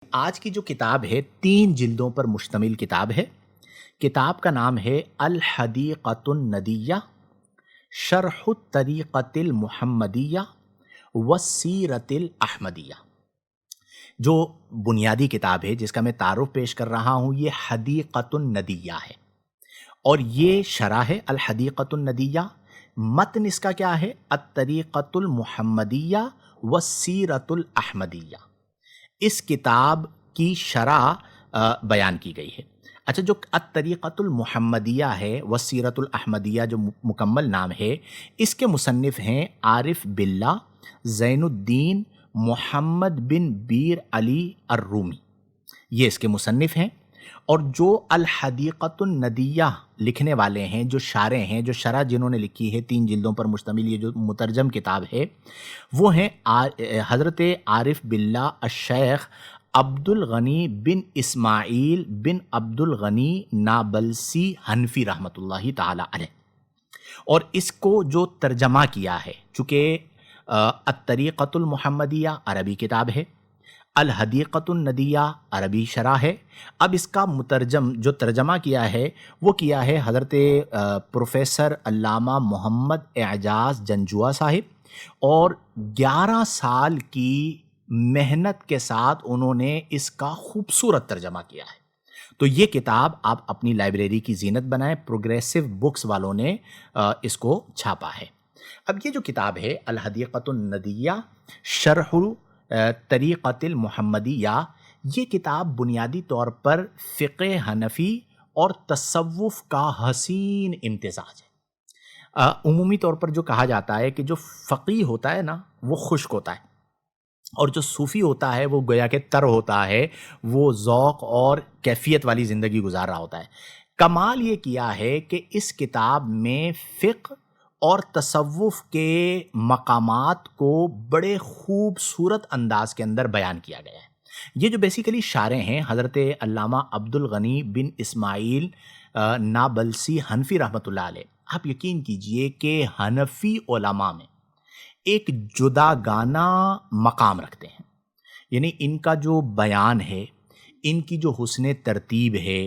آج کی جو کتاب ہے 3 جلدوں پر مشتمل کتاب ہے۔ کتاب کا نام ہے الحدیقۃ الندیہ، شرح الطریقۃ المحمدیہ والسیرۃ الاحمدیہ۔ جو بنیادی کتاب ہے جس کا میں تعارف پیش کر رہا ہوں یہ حدیقۃ الندیہ ہے، اور یہ شرح ہے الحدیقۃ الندیہ۔ متن اس کا کیا ہے؟ الطریقۃ المحمدیہ والسیرۃ الاحمدیہ۔ اس کتاب کی شرح بیان کی گئی ہے۔ اچھا، جو الطریقۃ المحمدیہ ہے والسیرۃ الاحمدیہ جو مکمل نام ہے، اس کے مصنف ہیں عارف باللہ زین الدین محمد بن بیر علی الرومی، یہ اس کے مصنف ہیں۔ اور جو الحدیقۃ الندیہ لکھنے والے ہیں، جو شارح ہیں، جو شرح جنہوں نے لکھی ہے 3 جلدوں پر مشتمل یہ جو مترجم کتاب ہے، وہ ہیں حضرت عارف باللہ الشیخ عبد الغنی بن اسماعیل بن عبد الغنی نابلسی حنفی رحمۃ اللہ تعالی علیہ۔ اور اس کو جو ترجمہ کیا ہے، چونکہ الطریقۃ المحمدیہ عربی کتاب ہے، الحدیقۃ الندیہ عربی شرح ہے، اب اس کا مترجم جو ترجمہ کیا ہے وہ کیا ہے حضرت پروفیسر علامہ محمد اعجاز جنجوعہ صاحب، اور 11 سال کی محنت کے ساتھ انہوں نے اس کا خوبصورت ترجمہ کیا ہے۔ تو یہ کتاب آپ اپنی لائبریری کی زینت بنائیں، پروگریسو بکس والوں نے اس کو چھاپا ہے۔ اب یہ جو کتاب ہے الحدیقۃ الندیہ شرح طریقۃ المحمدیہ، یہ کتاب بنیادی طور پر فقہ حنفی اور تصوف کا حسین امتزاج ہے۔ عمومی طور پر جو کہا جاتا ہے کہ جو فقیہ ہوتا ہے نا وہ خشک ہوتا ہے، اور جو صوفی ہوتا ہے وہ گویا کہ تر ہوتا ہے، وہ ذوق اور کیفیت والی زندگی گزار رہا ہوتا ہے۔ کمال یہ کیا ہے کہ اس کتاب میں فقہ اور تصوف کے مقامات کو بڑے خوبصورت انداز کے اندر بیان کیا گیا ہے۔ یہ جو بیسیکلی شارح ہیں حضرت علامہ عبد الغنی بن اسماعیل نابلسی حنفی رحمۃ اللہ علیہ، آپ یقین کیجئے کہ حنفی علماء میں ایک جدا گانا مقام رکھتے ہیں، یعنی ان کا جو بیان ہے، ان کی جو حسن ترتیب ہے،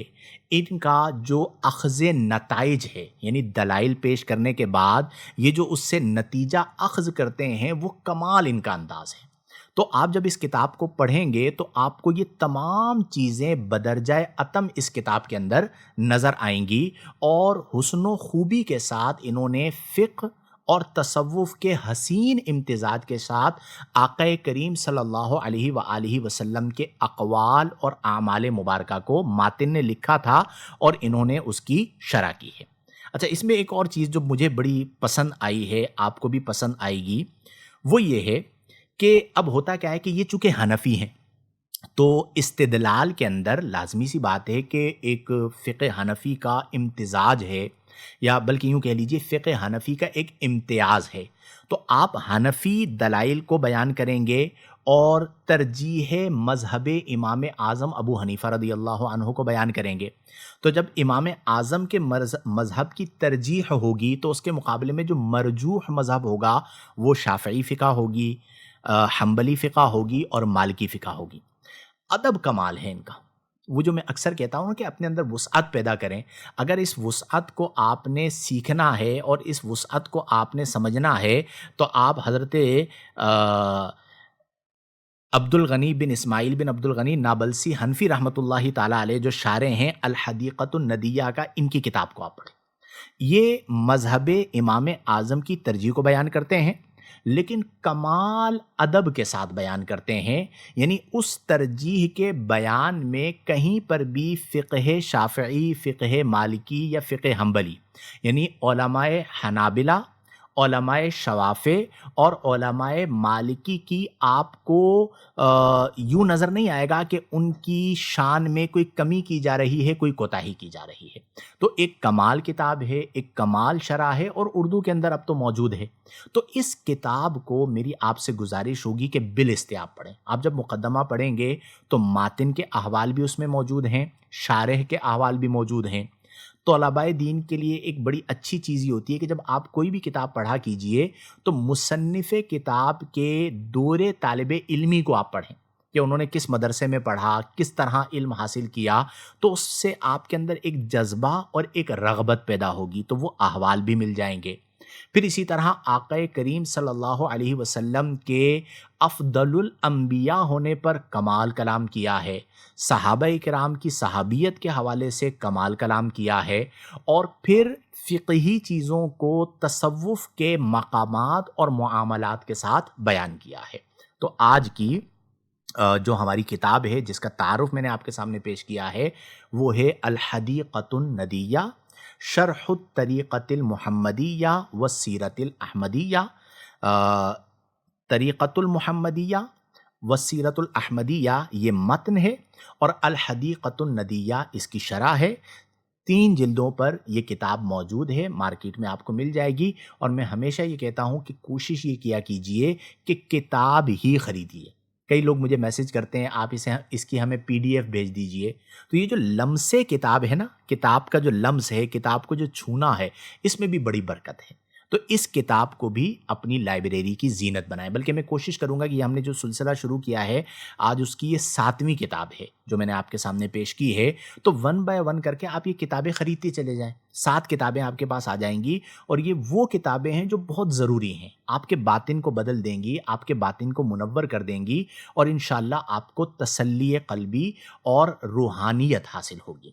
ان کا جو اخذ نتائج ہے، یعنی دلائل پیش کرنے کے بعد یہ جو اس سے نتیجہ اخذ کرتے ہیں، وہ کمال ان کا انداز ہے۔ تو آپ جب اس کتاب کو پڑھیں گے تو آپ کو یہ تمام چیزیں بدرجہ اتم اس کتاب کے اندر نظر آئیں گی، اور حسن و خوبی کے ساتھ انہوں نے فقہ اور تصوف کے حسین امتزاج کے ساتھ آقا کریم صلی اللہ علیہ وآلہ وسلم کے اقوال اور اعمال مبارکہ کو ماتن نے لکھا تھا، اور انہوں نے اس کی شرح کی ہے۔ اچھا، اس میں ایک اور چیز جو مجھے بڑی پسند آئی ہے، آپ کو بھی پسند آئے گی، وہ یہ ہے کہ اب ہوتا کیا ہے کہ یہ چونکہ حنفی ہیں تو استدلال کے اندر لازمی سی بات ہے کہ ایک فقہ حنفی کا امتزاج ہے، یا بلکہ یوں کہہ لیجئے فقہ حنفی کا ایک امتیاز ہے۔ تو آپ حنفی دلائل کو بیان کریں گے اور ترجیح مذہب امام اعظم ابو حنیفہ رضی اللہ عنہ کو بیان کریں گے۔ تو جب امام اعظم کے مذہب کی ترجیح ہوگی تو اس کے مقابلے میں جو مرجوح مذہب ہوگا وہ شافعی فقہ ہوگی، حنبلی فقہ ہوگی اور مالکی فقہ ہوگی۔ ادب کمال ہے ان کا، وہ جو میں اکثر کہتا ہوں کہ اپنے اندر وسعت پیدا کریں۔ اگر اس وسعت کو آپ نے سیکھنا ہے اور اس وسعت کو آپ نے سمجھنا ہے تو آپ حضرت عبد الغنی بن اسماعیل بن عبد الغنی نابلسی حنفی رحمۃ اللہ تعالی علیہ جو شارح ہیں الحدیقۃ الندیہ کا، ان کی کتاب کو آپ پڑھیں۔ یہ مذہب امام اعظم کی ترجیح کو بیان کرتے ہیں، لیکن کمال ادب کے ساتھ بیان کرتے ہیں، یعنی اس ترجیح کے بیان میں کہیں پر بھی فقہ شافعی، فقہ مالکی یا فقہ حنبلی، یعنی علماء حنابلہ، علماء شوافع اور علماء مالکی کی آپ کو یوں نظر نہیں آئے گا کہ ان کی شان میں کوئی کمی کی جا رہی ہے، کوئی کوتاہی کی جا رہی ہے۔ تو ایک کمال کتاب ہے، ایک کمال شرح ہے، اور اردو کے اندر اب تو موجود ہے۔ تو اس کتاب کو میری آپ سے گزارش ہوگی کہ بالاستیاب پڑھیں۔ آپ جب مقدمہ پڑھیں گے تو ماتن کے احوال بھی اس میں موجود ہیں، شارح کے احوال بھی موجود ہیں۔ طلباء دین کے لیے ایک بڑی اچھی چیز یہ ہوتی ہے کہ جب آپ کوئی بھی کتاب پڑھا کیجئے تو مصنف کتاب کے دور طالب علمی کو آپ پڑھیں، کہ انہوں نے کس مدرسے میں پڑھا، کس طرح علم حاصل کیا، تو اس سے آپ کے اندر ایک جذبہ اور ایک رغبت پیدا ہوگی، تو وہ احوال بھی مل جائیں گے۔ پھر اسی طرح آقا کریم صلی اللہ علیہ وسلم کے افضل الانبیاء ہونے پر کمال کلام کیا ہے، صحابہ کرام کی صحابیت کے حوالے سے کمال کلام کیا ہے، اور پھر فقہی چیزوں کو تصوف کے مقامات اور معاملات کے ساتھ بیان کیا ہے۔ تو آج کی جو ہماری کتاب ہے جس کا تعارف میں نے آپ کے سامنے پیش کیا ہے وہ ہے الحدیقۃ الندیہ شرح الطریقۃ المحمدیہ والسیرۃ الاحمدیہ۔ طریقۃ المحمدیہ والسیرۃ الاحمدیہ یہ متن ہے، اور الحدیقۃ الندیہ اس کی شرح ہے۔ 3 جلدوں پر یہ کتاب موجود ہے، مارکیٹ میں آپ کو مل جائے گی، اور میں ہمیشہ یہ کہتا ہوں کہ کوشش یہ کیا کیجئے کہ کتاب ہی خریدیے۔ کئی لوگ مجھے میسج کرتے ہیں آپ اس کی ہمیں PDF بھیج دیجئے، تو یہ جو لمس کتاب ہے نا، کتاب کا جو لمس ہے، کتاب کو جو چھونا ہے، اس میں بھی بڑی برکت ہے۔ تو اس کتاب کو بھی اپنی لائبریری کی زینت بنائیں، بلکہ میں کوشش کروں گا کہ ہم نے جو سلسلہ شروع کیا ہے آج اس کی یہ 7ویں کتاب ہے جو میں نے آپ کے سامنے پیش کی ہے، تو 1 بائی 1 کر کے آپ یہ کتابیں خریدتے چلے جائیں، 7 کتابیں آپ کے پاس آ جائیں گی، اور یہ وہ کتابیں ہیں جو بہت ضروری ہیں، آپ کے باطن کو بدل دیں گی، آپ کے باطن کو منور کر دیں گی، اور انشاءاللہ آپ کو تسلی قلبی اور روحانیت حاصل ہوگی۔